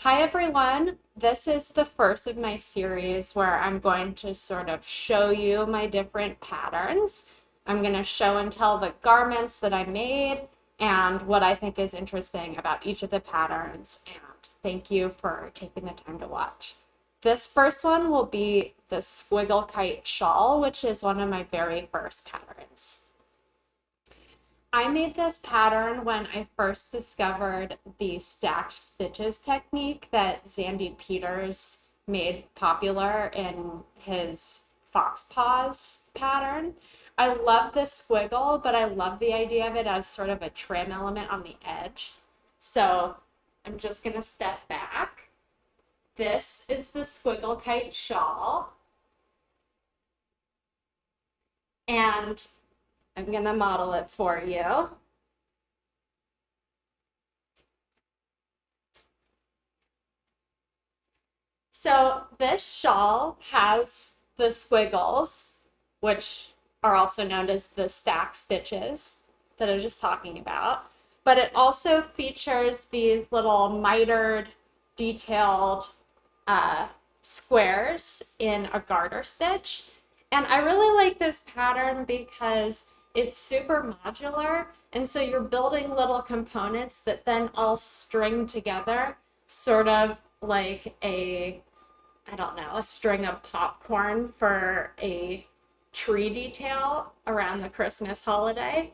Hi everyone, this is the first of my series where I'm going to sort of show you my different patterns. I'm going to show and tell the garments that I made and what I think is interesting about each of the patterns, and thank you for taking the time to watch. This first one will be the Squiggle Kite Shawl, which is one of my very first patterns. I made this pattern when I first discovered the stacked stitches technique that Zandy Peters made popular in his Fox Paws pattern. I love this squiggle, but I love the idea of it as sort of a trim element on the edge. So I'm just going to step back. This is the Squiggle Kite Shawl. And I'm going to model it for you. So this shawl has the squiggles, which are also known as the stack stitches that I was just talking about. But it also features these little mitered, detailed squares in a garter stitch. And I really like this pattern because it's super modular, and so you're building little components that then all string together, sort of like a string of popcorn for a tree detail around the Christmas holiday.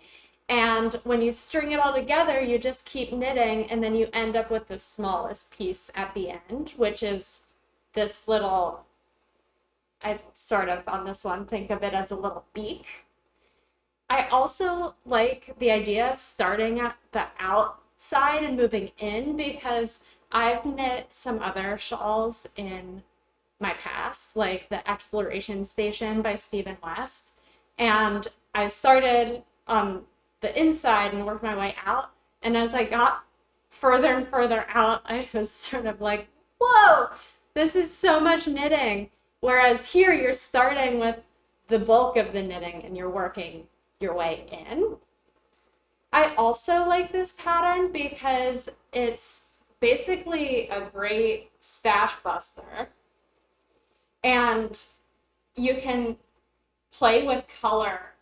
And when you string it all together, you just keep knitting, and then you end up with the smallest piece at the end, which is this little, I sort of on this one think of it as a little beak. I also like the idea of starting at the outside and moving in, because I've knit some other shawls in my past, like the Exploration Station by Stephen West. And I started on the inside and worked my way out. And as I got further and further out, I was sort of like, whoa, this is so much knitting. Whereas here you're starting with the bulk of the knitting and you're working your way in. I also like this pattern because it's basically a great stash buster, and you can play with color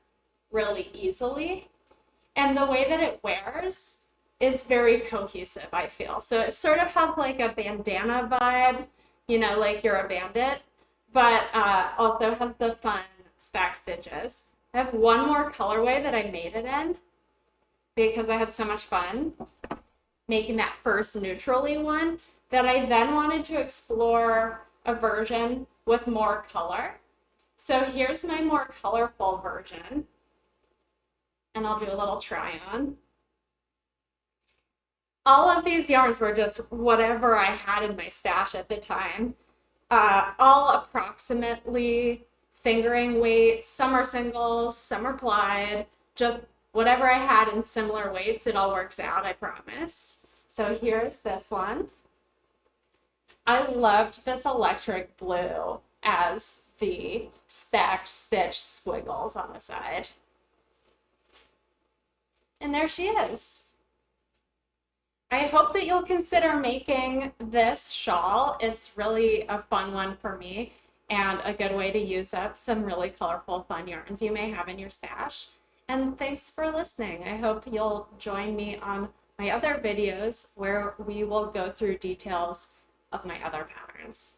really easily, and the way that it wears is very cohesive, I feel. So it sort of has like a bandana vibe, like you're a bandit, but also has the fun stack stitches. I have one more colorway that I made it in because I had so much fun making that first neutrally one, that I then wanted to explore a version with more color. So here's my more colorful version, and I'll do a little try on. All of these yarns were just whatever I had in my stash at the time, all approximately fingering weights. Some are singles, some are plied, just whatever I had in similar weights. It all works out, I promise. So here's this one. I loved this electric blue as the stacked stitch squiggles on the side. And there she is. I hope that you'll consider making this shawl. It's really a fun one for me, and a good way to use up some really colorful, fun yarns you may have in your stash. And thanks for listening. I hope you'll join me on my other videos where we will go through details of my other patterns.